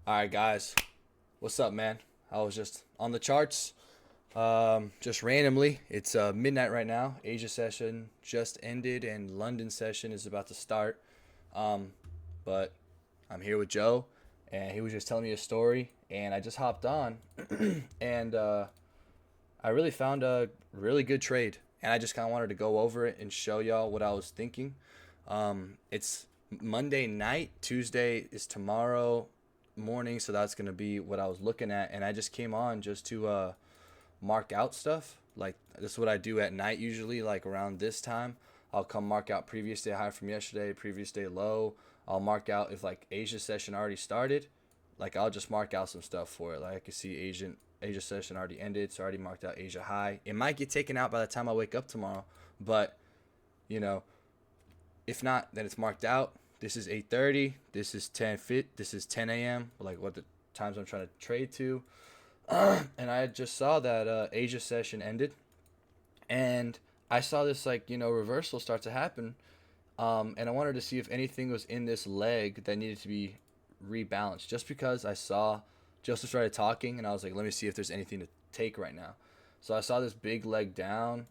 All right, guys. What's up, man? I was just on the charts, just randomly. It's midnight right now. Asia session just ended, and London session is about to start. Um, but I'm here with Joe, and he was just telling me a story, and I just hopped on, and I really found a really good trade, and I just kind of wanted to go over it and show y'all what I was thinking. It's Monday night. Tuesday is tomorrow morning, so that's gonna be what I was looking at, and I just came on just to mark out stuff. Like this is what I do at night usually. Like around this time, I'll come mark out previous day high from yesterday, previous day low. I'll mark out if like Asia session already started. Like I'll just mark out some stuff for it. Like I can see Asia session already ended, so I already marked out Asia high. It might get taken out by the time I wake up tomorrow, but you know, if not, then it's marked out. This is 8:30. This is 10 fit. This is 10 a.m. Like what the times I'm trying to trade to. And I just saw that Asia session ended, and I saw this like reversal start to happen. And I wanted to see if anything was in this leg that needed to be rebalanced. Just because I saw Joseph started talking, and I was like, let me see if there's anything to take right now. So I saw this big leg down,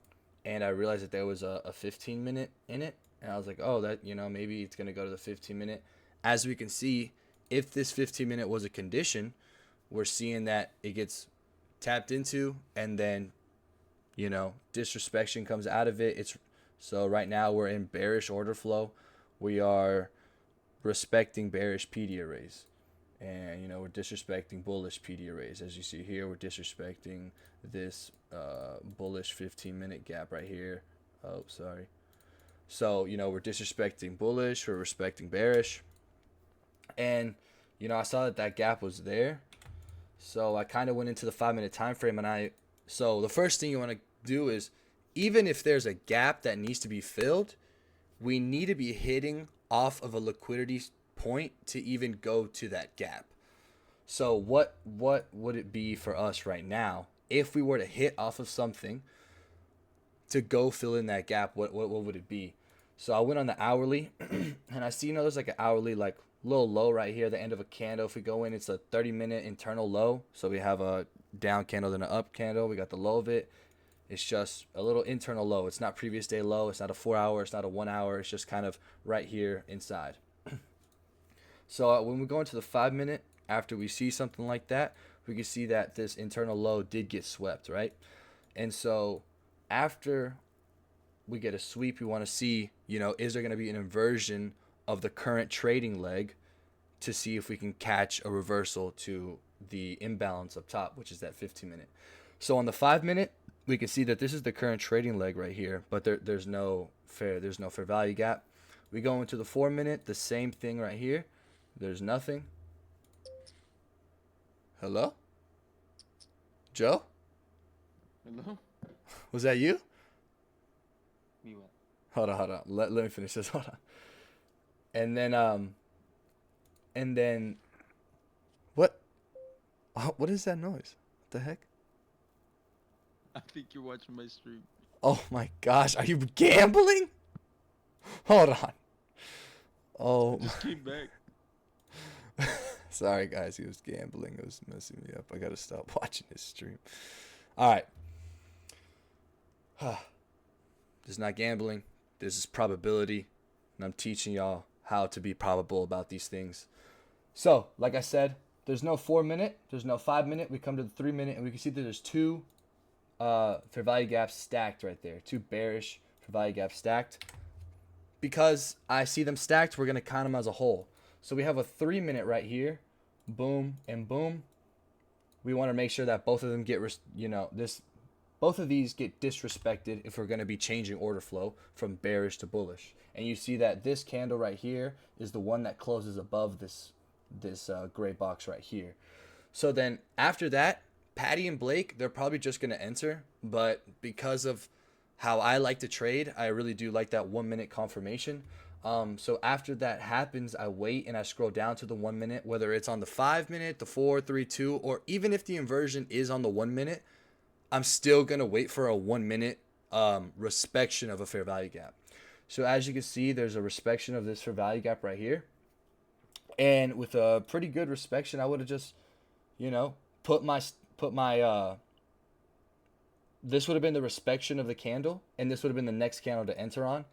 and I realized that there was a 15 minute in it, and I was like, oh, that maybe it's gonna go to the 15 minute. As we can see, if this 15 minute was a condition, we're seeing that it gets tapped into, and then disrespect comes out of it. It's so right now we're in bearish order flow. We are respecting bearish PD arrays, and we're disrespecting bullish PD arrays. As you see here, we're disrespecting this bullish 15-minute gap right here. Oh, sorry. So we're disrespecting bullish, we're respecting bearish, and I saw that that gap was there. So I kind of went into the 5 minute time frame, and so the first thing you want to do is, even if there's a gap that needs to be filled, we need to be hitting off of a liquidity point to even go to that gap. So what would it be for us right now if we were to hit off of something to go fill in that gap? What would it be? So I went on the hourly, and I see there's like an hourly like little low right here, the end of a candle. If we go in, it's a 30-minute internal low. So we have a down candle, then an up candle. We got the low of it. It's just a little internal low. It's not previous day low. It's not a 4 hour. It's not a 1 hour. It's just kind of right here inside. So when we go into the 5 minute, after we see something like that, we can see that this internal low did get swept, right? And so after we get a sweep, we want to see, is there going to be an inversion of the current trading leg to see if we can catch a reversal to the imbalance up top, which is that 15-minute. So on the 5 minute, we can see that this is the current trading leg right here, but there's no fair value gap. We go into the 4 minute, the same thing right here. There's nothing. Hello? Joe? Hello? Was that you? Me what? Hold on. Let me finish this. Hold on. And then and then what what is that noise? What the heck? I think you're watching my stream. Oh my gosh, are you gambling? Hold on. I Oh, just came back. sorry guys, he was gambling. It was messing me up. I gotta stop watching his stream. All right. This is not gambling. This is probability, and I'm teaching y'all how to be probable about these things. So, like I said, there's no 4 minute, there's no 5 minute. We come to the 3 minute, and we can see that there's two fair value gaps stacked right there. Two bearish fair value gaps stacked. Because I see them stacked, we're gonna count them as a whole. So we have a 3 minute right here, boom and boom. We want to make sure that both of them get, this, both of these get disrespected if we're going to be changing order flow from bearish to bullish. And you see that this candle right here is the one that closes above this gray box right here. So then after that, Patty and Blake, they're probably just going to enter. But because of how I like to trade, I really do like that 1 minute confirmation. So after that happens, I wait and I scroll down to the 1 minute, whether it's on the 5 minute, the 4, 3, 2, or even if the inversion is on the 1 minute, I'm still going to wait for a 1 minute respection of a fair value gap. So as you can see, there's a respection of this fair value gap right here. And with a pretty good inspection, I would have just, you know, put my put my this would have been the inspection of the candle, and this would have been the next candle to enter on.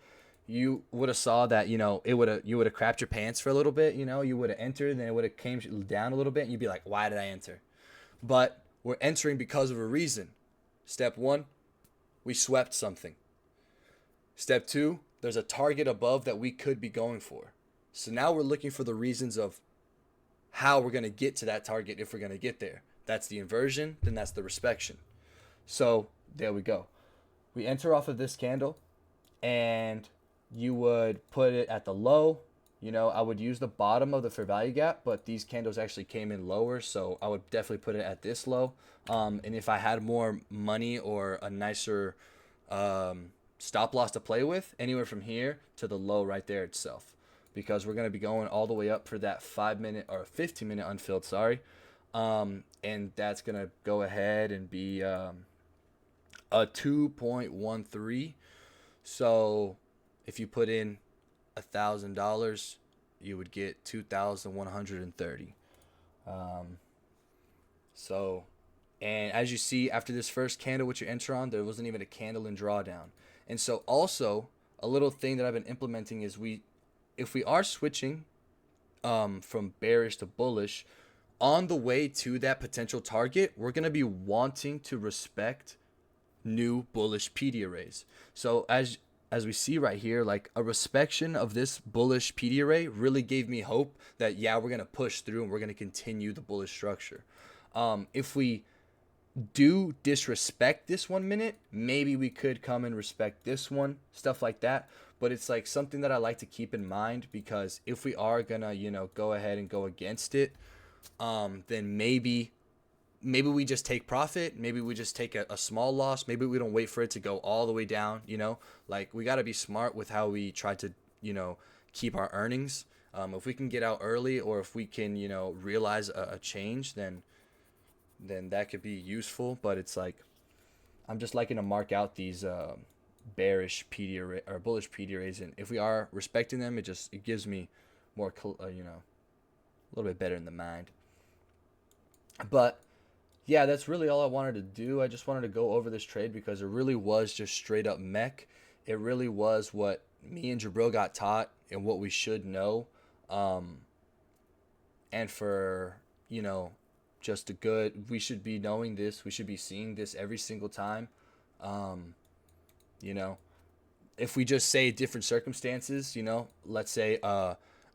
You would have saw that, it would have you would have crapped your pants for a little bit. You would have entered, and then it would have came down a little bit, and you'd be like, why did I enter? But we're entering because of a reason. Step one, we swept something. Step two, there's a target above that we could be going for. So now we're looking for the reasons of how we're going to get to that target if we're going to get there. That's the inversion, then that's the inspection. So there we go. We enter off of this candle, and you would put it at the low. I would use the bottom of the fair value gap, but these candles actually came in lower, so I would definitely put it at this low. And if I had more money or a nicer stop loss to play with, anywhere from here to the low right there itself, because we're going to be going all the way up for that 5 minute or 15-minute unfilled, sorry. And that's going to go ahead and be a 2.13. So if you put in $1,000, you would get 2,130. So, and as you see, after this first candle which you enter on, there wasn't even a candle in drawdown. And so also a little thing that I've been implementing is if we are switching from bearish to bullish, on the way to that potential target, we're going to be wanting to respect new bullish PD arrays. So as we see right here, like a inspection of this bullish PD array really gave me hope that, yeah, we're going to push through and we're going to continue the bullish structure. If we do disrespect this 1 minute, maybe we could come and respect this one, stuff like that. But it's like something that I like to keep in mind, because if we are gonna, go ahead and go against it, then maybe we just take profit. Maybe we just take a small loss. Maybe we don't wait for it to go all the way down. Like, we got to be smart with how we try to, keep our earnings. If we can get out early, or if we can, realize a change, then that could be useful. But it's like, I'm just liking to mark out these bearish PD array or bullish PD arrays, and if we are respecting them, it gives me more, a little bit better in the mind. But yeah, that's really all I wanted to do. I just wanted to go over this trade because it really was just straight up mech. It really was what me and Jabril got taught and what we should know. And for, just a good, we should be knowing this. We should be seeing this every single time. You know, if we just say different circumstances, let's say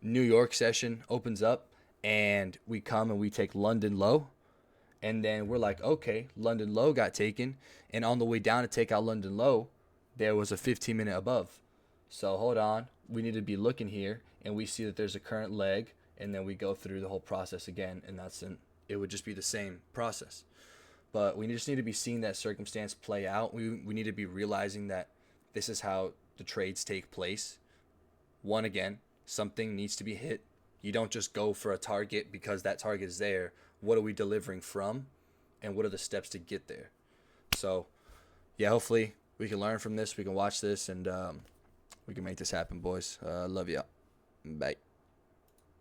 New York session opens up and we come and we take London low, and then we're like, okay, London low got taken, and on the way down to take out London low, there was a 15-minute above. So hold on, we need to be looking here, and we see that there's a current leg, and then we go through the whole process again, and it would just be the same process. But we just need to be seeing that circumstance play out. We need to be realizing that this is how the trades take place. One, again, something needs to be hit. You don't just go for a target because that target is there. What are we delivering from? And what are the steps to get there? So, yeah, hopefully we can learn from this. We can watch this, and we can make this happen, boys. Love y'all. Bye.